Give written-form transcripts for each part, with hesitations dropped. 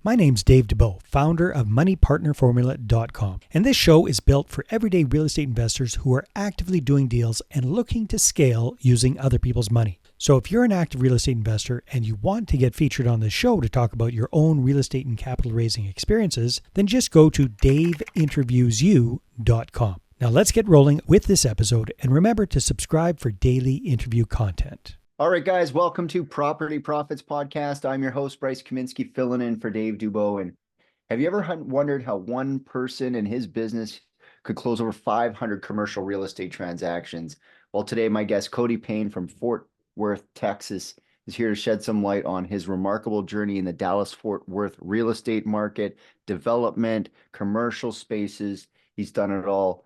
My name's Dave DeBow, founder of MoneyPartnerFormula.com, and this show is built for everyday real estate investors who are actively doing deals and looking to scale using other people's money. So if you're an active real estate investor and you want to get featured on this show to talk about your own real estate and capital raising experiences, then just go to daveinterviewyou.com. Now let's get rolling with this episode, and remember to subscribe for daily interview content. All right, guys, welcome to Property Profits Podcast. I'm your host, Bryce Kaminsky, filling in for Dave Dubow. And have you ever wondered how one person in his business could close over 500 commercial real estate transactions? Well, today, my guest, Cody Payne from Fort Worth, Texas, is here to shed some light on his remarkable journey in the Dallas-Fort Worth real estate market, development, commercial spaces. He's done it all.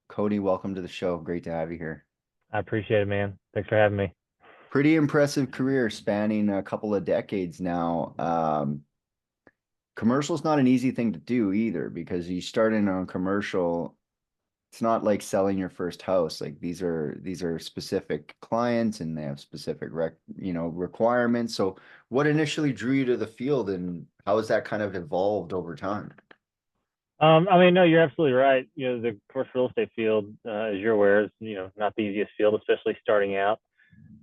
Cody, welcome to the show. Great to have you here. I appreciate it, man. Thanks for having me. Pretty impressive career spanning a couple of decades now. Commercial's not an easy thing to do either, because you start in on commercial. It's not like selling your first house. Like these are specific clients and they have specific requirements. So what initially drew you to the field, and how has that kind of evolved over time? No, you're absolutely right. The commercial real estate field, as you're aware, is not the easiest field, especially starting out.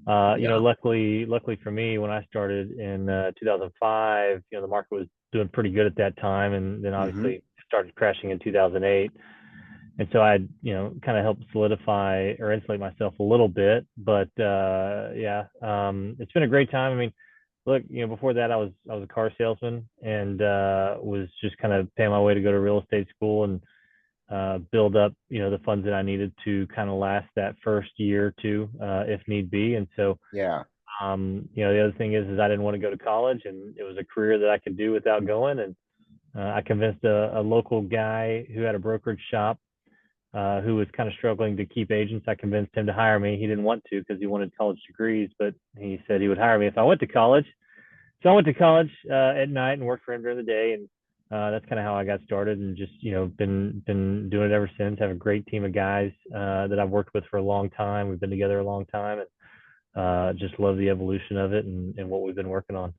Luckily for me, when I started in 2005, the market was doing pretty good at that time, and then obviously started crashing in 2008. And so I, kind of helped solidify or insulate myself a little bit. But it's been a great time. I mean, look, before that, I was a car salesman and was just kind of paying my way to go to real estate school and build up, the funds that I needed to kind of last that first year or two, if need be. And so, the other thing is I didn't want to go to college, and it was a career that I could do without going. And I convinced a local guy who had a brokerage shop, who was kind of struggling to keep agents. I convinced him to hire me. He didn't want to because he wanted college degrees, but he said he would hire me if I went to college. So I went to college at night and worked for him during the day. And that's kind of how I got started, and just, been doing it ever since. Have a great team of guys that I've worked with for a long time. We've been together a long time, and just love the evolution of it and what we've been working on.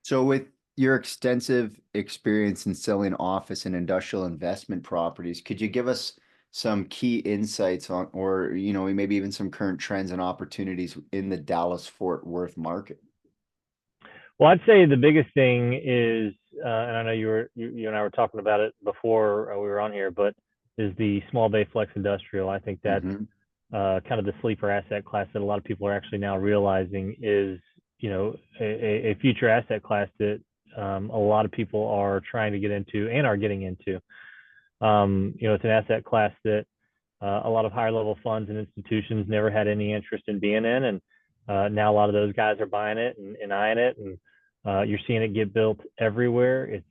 So with your extensive experience in selling office and industrial investment properties, could you give us some key insights on, or, maybe even some current trends and opportunities in the Dallas-Fort Worth market? Well, I'd say the biggest thing is, and I know you and I were talking about it before we were on here, but is the small bay flex industrial. I think that's kind of the sleeper asset class that a lot of people are actually now realizing is, a future asset class that a lot of people are trying to get into and are getting into. It's an asset class that a lot of higher level funds and institutions never had any interest in being in, and now a lot of those guys are buying it and eyeing it, and you're seeing it get built everywhere. It's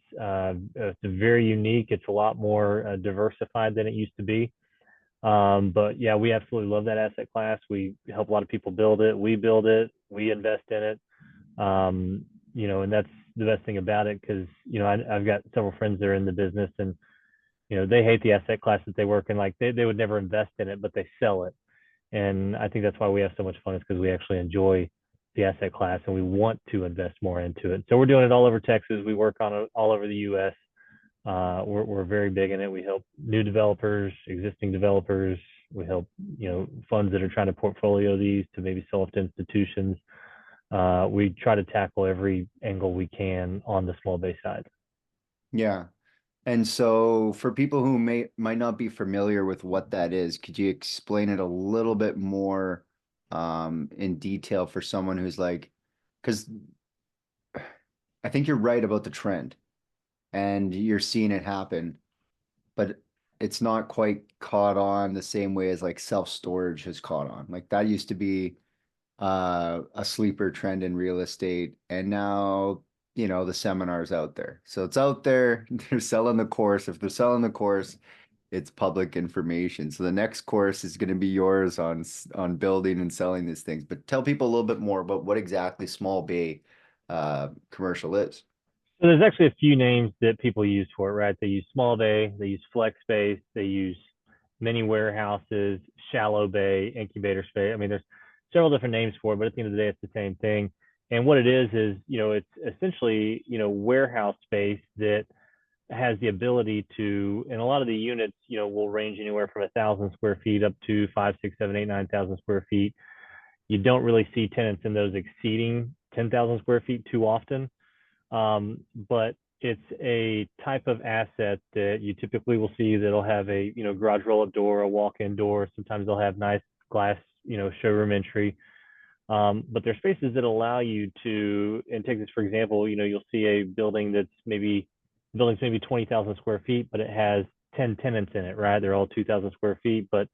very unique. It's a lot more diversified than it used to be. But yeah, we absolutely love that asset class. We help a lot of people build it. We build it. We invest in it. And that's the best thing about it, because I've got several friends that are in the business, and they hate the asset class that they work in. Like they would never invest in it, but they sell it. And I think that's why we have so much fun, is because we actually enjoy the asset class and we want to invest more into it. So we're doing it all over Texas. We work on it all over the U.S. We're very big in it. We help new developers, existing developers. We help funds that are trying to portfolio these to maybe sell it to institutions. We try to tackle every angle we can on the small bay side. Yeah. And so for people who might not be familiar with what that is, could you explain it a little bit more in detail for someone who's like, because I think you're right about the trend and you're seeing it happen, but it's not quite caught on the same way as like self-storage has caught on. Like that used to be a sleeper trend in real estate, and now the seminar's out there. So it's out there. They're selling the course. If they're selling the course, it's public information. So the next course is going to be yours on building and selling these things. But tell people a little bit more about what exactly small bay commercial is. So there's actually a few names that people use for it, right? They use small bay, they use flex space, they use mini warehouses, shallow bay, incubator space. I mean, there's several different names for it, but at the end of the day, it's the same thing. And what it is, it's essentially, warehouse space that has the ability to, and a lot of the units, will range anywhere from 1,000 square feet up to 5, 6, 7, 8, 9,000 square feet. You don't really see tenants in those exceeding 10,000 square feet too often. But it's a type of asset that you typically will see that'll have a, garage roll-up door, a walk-in door. Sometimes they'll have nice glass, showroom entry. But there's spaces that allow you to, in Texas, for example, you'll see a building that's building's maybe 20,000 square feet, but it has 10 tenants in it, right? They're all 2,000 square feet, but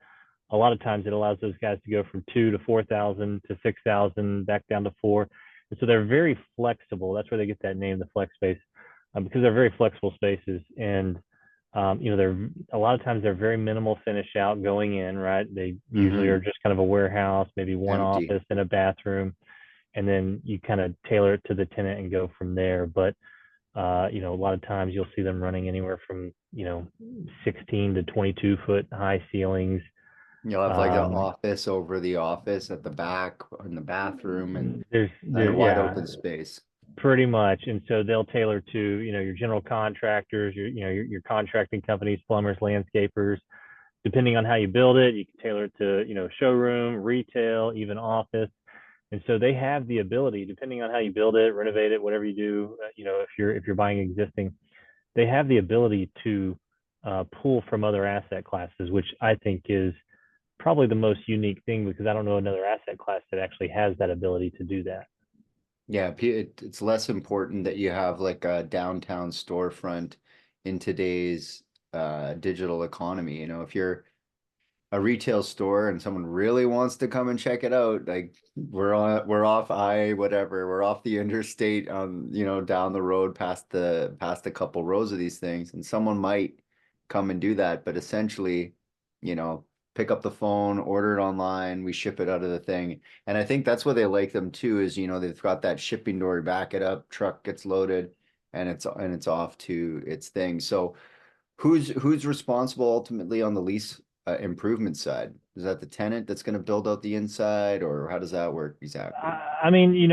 a lot of times it allows those guys to go from 2 to 4,000 to 6,000 back down to 4. And so they're very flexible. That's where they get that name, the flex space, because they're very flexible spaces. And they're a lot of times they're very minimal finish out going in, right? They usually are just kind of a warehouse, maybe one Empty. office and a bathroom, and then you kind of tailor it to the tenant and go from there. But a lot of times you'll see them running anywhere from 16 to 22 foot high ceilings. You'll have like an Um, office over the office at the back in the bathroom and there, a wide yeah, open space. pretty much. And so they'll tailor to, your general contractors, your contracting companies, plumbers, landscapers. Depending on how you build it, you can tailor it to, showroom, retail, even office. And so they have the ability, depending on how you build it, renovate it, whatever you do, if you're buying existing, they have the ability to pull from other asset classes, which I think is probably the most unique thing, because I don't know another asset class that actually has that ability to do that. Yeah, it's less important that you have like a downtown storefront in today's digital economy. If you're a retail store and someone really wants to come and check it out, like we're off I whatever, we're off the interstate on, down the road past a couple rows of these things, and someone might come and do that, but essentially, you know, pick up the phone, order it online, we ship it out of the thing. And I think that's what they like them too, is they've got that shipping door, back it up, truck gets loaded, and it's off to its thing. So who's responsible ultimately on the lease improvement side? Is that the tenant that's going to build out the inside, or how does that work exactly? I mean,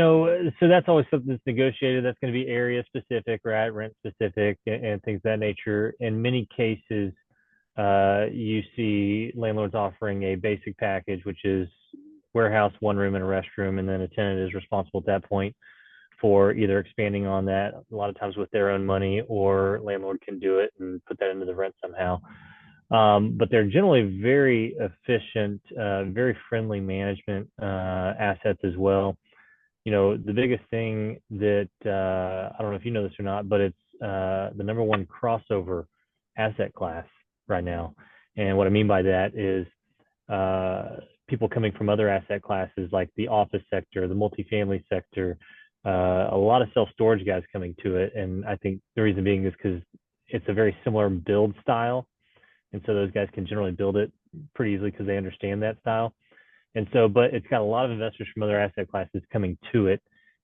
so that's always something that's negotiated. That's going to be area specific, right? Rent specific, and things of that nature. In many cases, you see landlords offering a basic package, which is warehouse, one room and a restroom, and then a tenant is responsible at that point for either expanding on that, a lot of times with their own money, or landlord can do it and put that into the rent somehow. But they're generally very efficient, very friendly management assets as well. The biggest thing that I don't know if you know this or not, but it's the number one crossover asset class right now. And what I mean by that is people coming from other asset classes like the office sector, the multifamily sector, a lot of self-storage guys coming to it. And I think the reason being is because it's a very similar build style. And so those guys can generally build it pretty easily because they understand that style. And so, but it's got a lot of investors from other asset classes coming to it.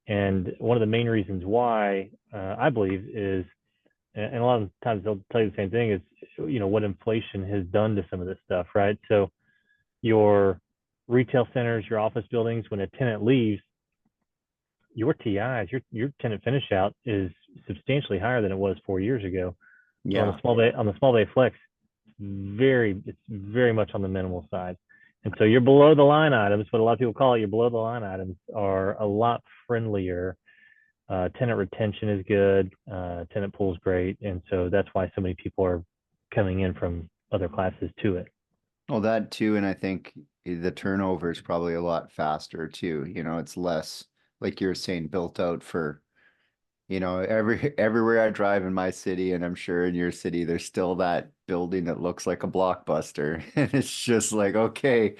And one of the main reasons why I believe is, and a lot of times they'll tell you the same thing, is, what inflation has done to some of this stuff, right? So your retail centers, your office buildings, when a tenant leaves, your TIs, your tenant finish out is substantially higher than it was 4 years ago. But Yeah. on the small bay flex, it's very much on the minimal side. And so your below the line items, what a lot of people call it, your below the line items are a lot friendlier. Tenant retention is good. Tenant pool is great. And so that's why so many people are coming in from other classes to it. Well, that too, and I think the turnover is probably a lot faster too. It's less, like you were saying, built out for, everywhere I drive in my city, and I'm sure in your city, there's still that building that looks like a Blockbuster. And it's just like, okay,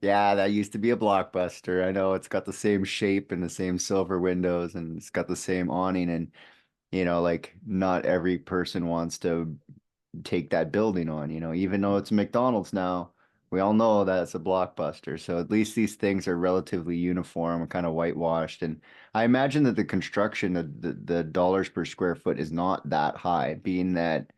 yeah, that used to be a Blockbuster. I know it's got the same shape and the same silver windows, and it's got the same awning. And, like not every person wants to take that building on, even though it's a McDonald's now, we all know that it's a Blockbuster. So at least these things are relatively uniform and kind of whitewashed. And I imagine that the construction, the dollars per square foot is not that high, being that,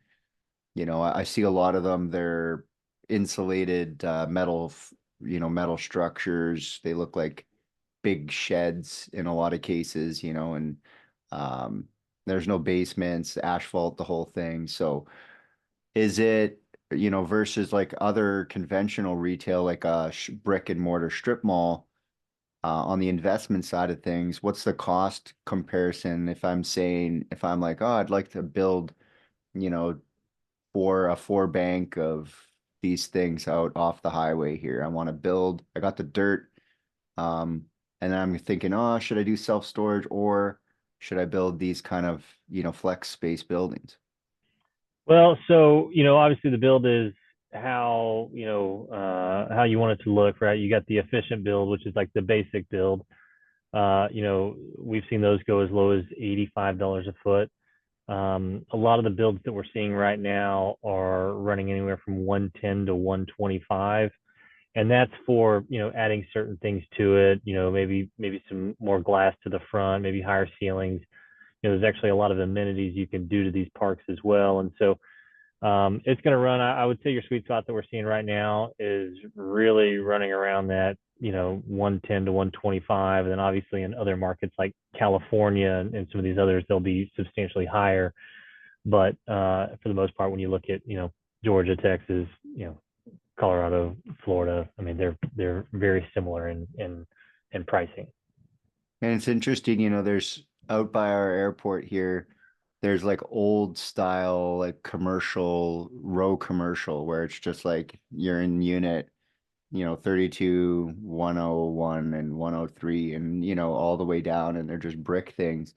I see a lot of them, they're insulated metal, metal structures. They look like big sheds in a lot of cases, and um, there's no basements, asphalt, the whole thing. So is it, versus like other conventional retail, like a brick and mortar strip mall, on the investment side of things, what's the cost comparison if I'm like, oh, I'd like to build, you know, for a four bank of these things out off the highway here. I got the dirt, um, and then I'm thinking, oh, should I do self-storage or should I build these kind of, flex space buildings? Well, so obviously the build is how you want it to look, right? You got the efficient build, which is like the basic build. We've seen those go as low as $85 a foot. A lot of the builds that we're seeing right now are running anywhere from 110 to 125, and that's for adding certain things to it. Maybe some more glass to the front, maybe higher ceilings. There's actually a lot of amenities you can do to these parks as well, and so it's going to run. I would say your sweet spot that we're seeing right now is really running around that 110 to 125, and then obviously in other markets like California and some of these others, they'll be substantially higher. But for the most part, when you look at Georgia, Texas, Colorado, Florida, I mean they're very similar in pricing. And it's interesting, there's out by our airport here, there's like old style, like commercial, row commercial, where it's just like you're in unit, 32, 101 and 103 and, all the way down, and they're just brick things,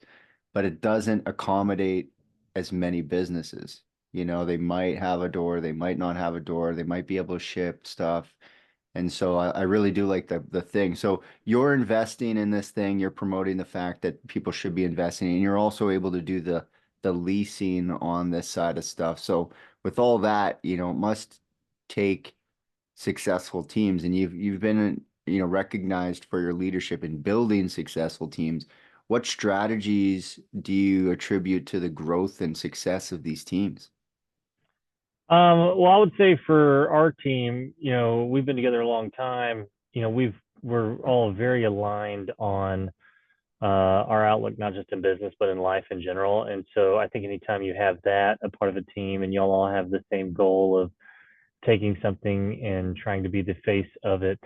but it doesn't accommodate as many businesses. They might have a door, they might not have a door, they might be able to ship stuff. And so I really do like the thing. So you're investing in this thing, you're promoting the fact that people should be investing, and you're also able to do the leasing on this side of stuff. So with all that, it must take successful teams, and you've been, recognized for your leadership in building successful teams. What strategies do you attribute to the growth and success of these teams? Well, I would say for our team, we've been together a long time. We're all very aligned on our outlook, not just in business, but in life in general. And so I think anytime you have that a part of a team and y'all all have the same goal of taking something and trying to be the face of it,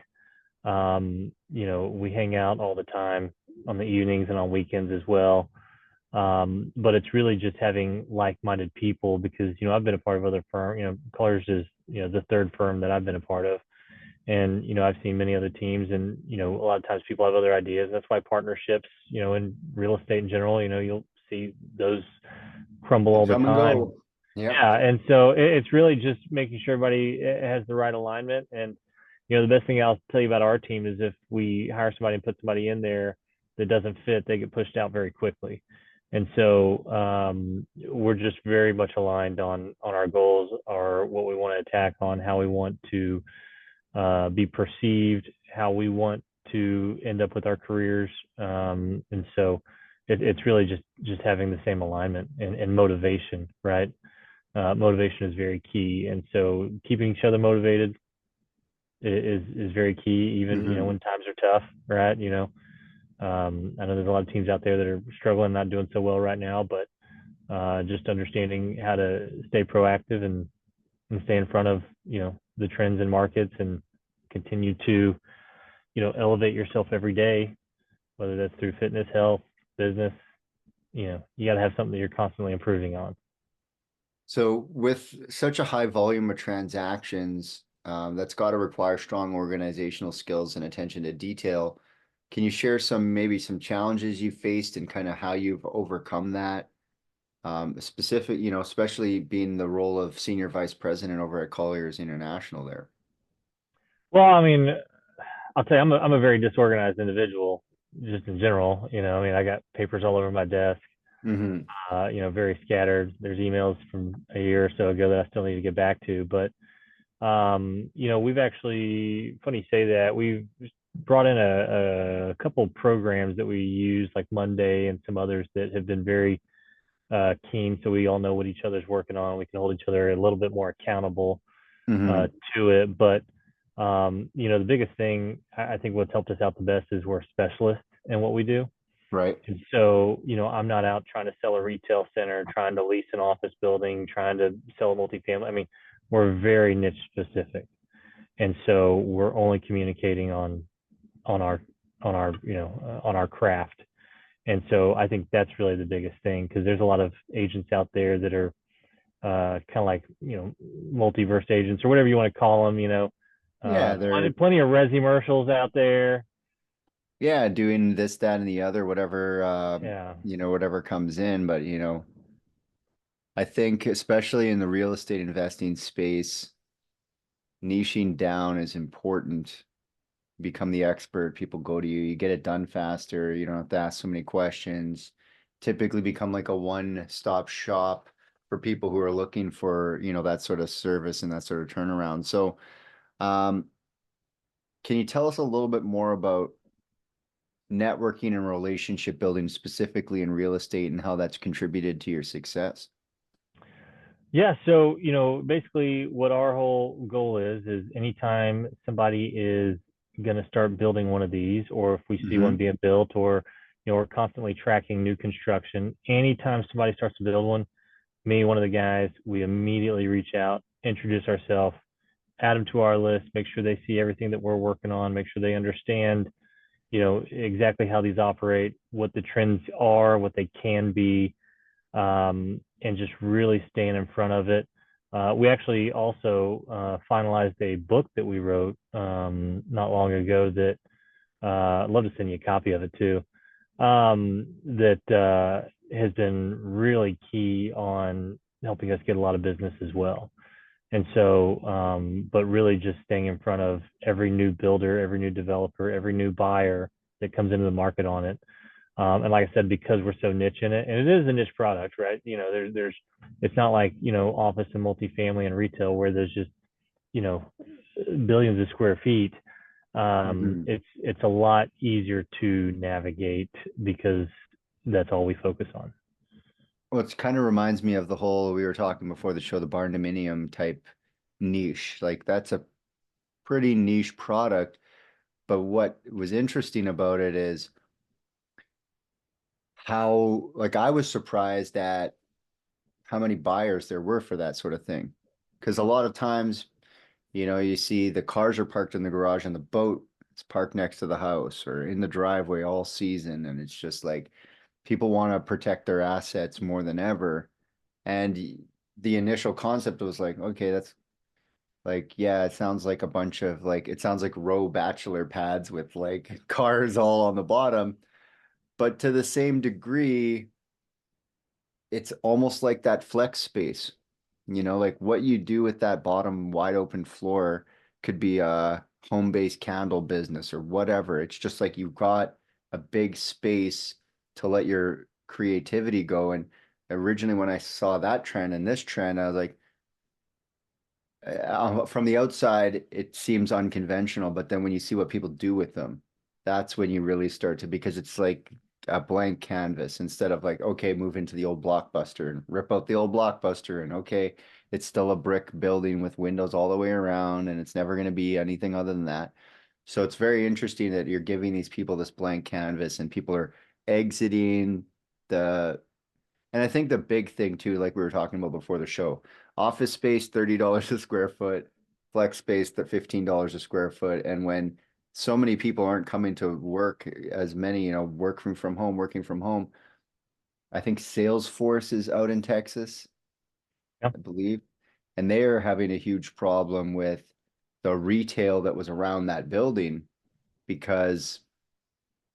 we hang out all the time on the evenings and on weekends as well. But it's really just having like-minded people because, I've been a part of other firms, Colors is, the third firm that I've been a part of. And, I've seen many other teams and, a lot of times people have other ideas. That's why partnerships, in real estate in general, you'll see those crumble They all the come and time. go. Yep. Yeah. And so it's really just making sure everybody has the right alignment. And, the best thing I'll tell you about our team is if we hire somebody and put somebody in there that doesn't fit, they get pushed out very quickly. And so we're just very much aligned on our goals, or what we want to attack on, how we want to be perceived, how we want to end up with our careers. And so it's really just having the same alignment and motivation, right? Motivation is very key. And so keeping each other motivated is very key, even, Hmm. when times are tough, right? I know there's a lot of teams out there that are struggling, not doing so well right now, but just understanding how to stay proactive and stay in front of, the trends in markets and continue to, elevate yourself every day, whether that's through fitness, health, business. You got to have something that you're constantly improving on. So with such a high volume of transactions, that's got to require strong organizational skills and attention to detail. Can you share maybe some challenges you faced and kind of how you've overcome that? Specific, especially being the role of senior vice president over at Colliers International there. Well, I mean, I'll tell you, I'm a very disorganized individual, just in general. I mean, I got papers all over my desk. Hmm. Very scattered. There's emails from a year or so ago that I still need to get back to. But we've actually, funny you say that, we've brought in a couple programs that we use, like Monday and some others that have been very keen. So we all know what each other's working on. We can hold each other a little bit more accountable Hmm. to it. But The biggest thing I think what's helped us out the best is we're specialists in what we do. Right. And so, I'm not out trying to sell a retail center, trying to lease an office building, trying to sell a multifamily. I mean, we're very niche specific. And so we're only communicating on our on our craft. And so I think that's really the biggest thing, because there's a lot of agents out there that are kind of like multiverse agents or whatever you want to call them. Yeah, Plenty of resi-mercials out there. yeah, doing this, that, and the other, whatever, Yeah. whatever comes in. But, I think especially in the real estate investing space, niching down is important. Become the expert. People go to you. You get it done faster. You don't have to ask so many questions. Typically become like a one-stop shop for people who are looking for, that sort of service and that sort of turnaround. So, um, can you tell us a little bit more about networking and relationship building specifically in real estate and how that's contributed to your success? Yeah, so basically what our whole goal is anytime somebody is going to start building one of these, or if we see one Hmm. being built, or we're constantly tracking new construction. Anytime somebody starts to build one, me, one of the guys, we immediately reach out, introduce ourselves, add them to our list, make sure they see everything that we're working on, make sure they understand, exactly how these operate, what the trends are, what they can be, and just really staying in front of it. We actually also finalized a book that we wrote not long ago that I'd love to send you a copy of it too. That has been really key on helping us get a lot of business as well. And so, but really just staying in front of every new builder, every new developer, every new buyer that comes into the market on it. And like I said, because we're so niche in it, and it is a niche product, right? It's not like, office and multifamily and retail where there's just, you know, billions of square feet. Hmm. It's a lot easier to navigate because that's all we focus on. Well, it kind of reminds me of the whole, we were talking before the show, the barn dominium type niche. Like that's a pretty niche product. But what was interesting about it is how, like, I was surprised at how many buyers there were for that sort of thing. Because a lot of times, you see the cars are parked in the garage and the boat is parked next to the house or in the driveway all season. And it's just like people want to protect their assets more than ever. And the initial concept was like, okay, that's like, yeah, it sounds like a bunch of like, it sounds like row bachelor pads with like cars all on the bottom. But to the same degree, it's almost like that flex space. Like what you do with that bottom wide open floor could be a home-based candle business or whatever. It's just like you've got a big space to let your creativity go. And originally, when I saw that trend and this trend, I was like, from the outside, it seems unconventional, but then when you see what people do with them, that's when you really start to, because it's like a blank canvas instead of like, okay, move into the old Blockbuster and rip out the old Blockbuster and okay, it's still a brick building with windows all the way around and it's never going to be anything other than that. So it's very interesting that you're giving these people this blank canvas and people are exiting the and I think the big thing too, like we were talking about before the show, office space, $30 a square foot, flex space, that $15 a square foot. And when so many people aren't coming to work, as many, working from home, I think Salesforce is out in Texas, Yeah. I believe, and they are having a huge problem with the retail that was around that building because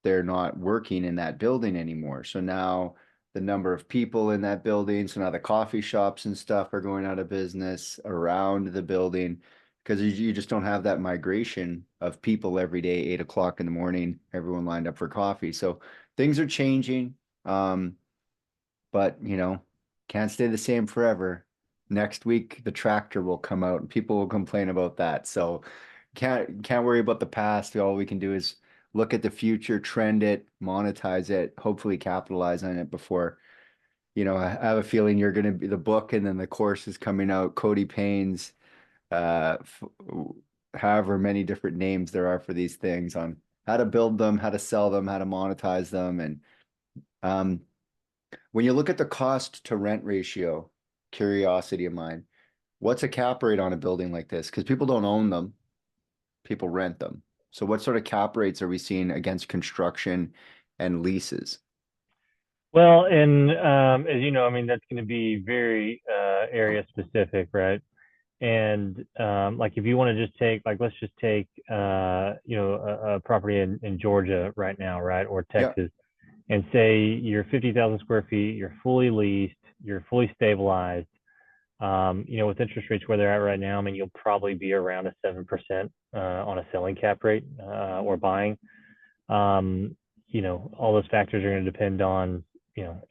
they're not working in that building anymore. So now the number of people in that building, so now the coffee shops and stuff are going out of business around the building because you just don't have that migration of people every day, 8 o'clock in the morning, everyone lined up for coffee. So things are changing. But can't stay the same forever. Next week the tractor will come out and people will complain about that. So can't worry about the past. All we can do is look at the future, trend it, monetize it, hopefully capitalize on it before, I have a feeling you're going to be the book and then the course is coming out, Cody Payne's uh however many different names there are for these things on how to build them, how to sell them, how to monetize them. And um, when you look at the cost to rent ratio, curiosity of mine, what's a cap rate on a building like this? Because people don't own them, people rent them. So what sort of cap rates are we seeing against construction and leases? Well, and as you know, I mean, that's going to be very area specific, right? And like if you want to just take, like, let's just take, a property in Georgia right now, right? Or Yeah. Texas, and say you're 50,000 square feet, you're fully leased, you're fully stabilized. With interest rates where they're at right now, I mean, you'll probably be around a 7% on a selling cap rate or buying. All those factors are going to depend on,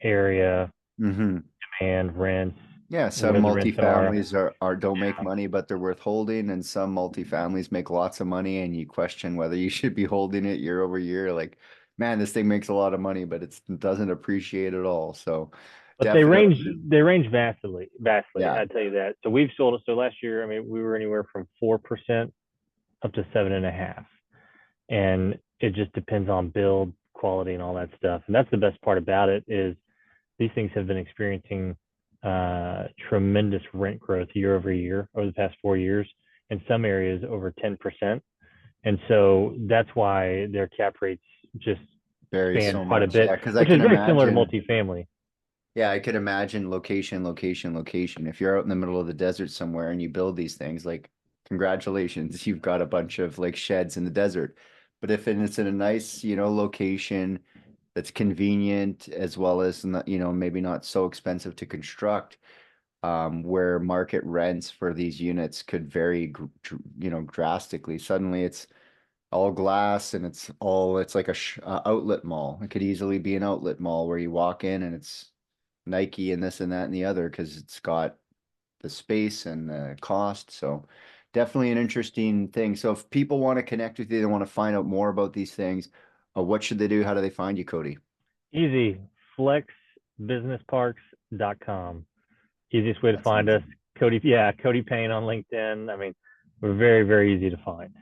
area, Mm-hmm. demand, rents, Yeah, some where the rents are. multifamilies are don't make money, but they're worth holding, and some multifamilies make lots of money, and you question whether you should be holding it year over year. Like, man, this thing makes a lot of money, but it doesn't appreciate at all. So But they range definitely, they range vastly. yeah, I tell you that. So we've sold it. So last year, I mean, we were anywhere from 4% up to 7.5%, and it just depends on build quality and all that stuff. And that's the best part about it is these things have been experiencing tremendous rent growth year over year over the past 4 years. In some areas, over 10%. And so that's why their cap rates just varies expand so quite a much. bit, Yeah, because I which is can very similar to imagine. multifamily. Yeah, I could imagine location. If you're out in the middle of the desert somewhere and you build these things, like, congratulations, you've got a bunch of like sheds in the desert. But if it's in a nice, location that's convenient as well as not, maybe not so expensive to construct, where market rents for these units could vary, drastically. Suddenly it's all glass and it's like a outlet mall. It could easily be an outlet mall where you walk in and it's Nike and this and that and the other because it's got the space and the cost. So definitely an interesting thing. So if people want to connect with you, they want to find out more about these things, what should they do? How do they find you, Cody? Easy. Flexbusinessparks.com. Easiest way to That's find us. easy. Cody Payne on LinkedIn. I mean, we're very, very easy to find.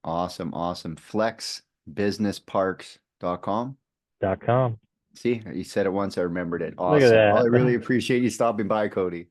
Awesome. Awesome. Flexbusinessparks.com. .com. See, you said it once. I remembered it. Look at Awesome. Well, I really that. appreciate you stopping by, Cody.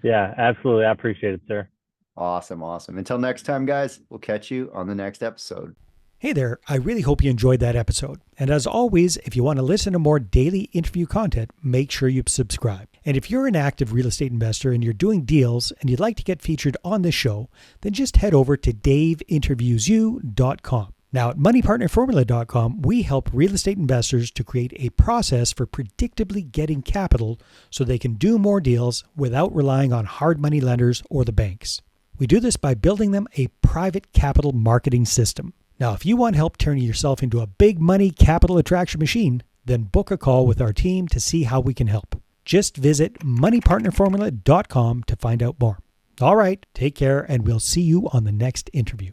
Yeah, absolutely. I appreciate it, sir. Awesome. Awesome. Until next time, guys, we'll catch you on the next episode. Hey there, I really hope you enjoyed that episode. And as always, if you want to listen to more daily interview content, make sure you subscribe. And if you're an active real estate investor and you're doing deals and you'd like to get featured on this show, then just head over to daveinterviewyou.com. Now at moneypartnerformula.com, we help real estate investors to create a process for predictably getting capital so they can do more deals without relying on hard money lenders or the banks. We do this by building them a private capital marketing system. Now, if you want help turning yourself into a big money capital attraction machine, then book a call with our team to see how we can help. Just visit moneypartnerformula.com to find out more. All right, take care, and we'll see you on the next interview.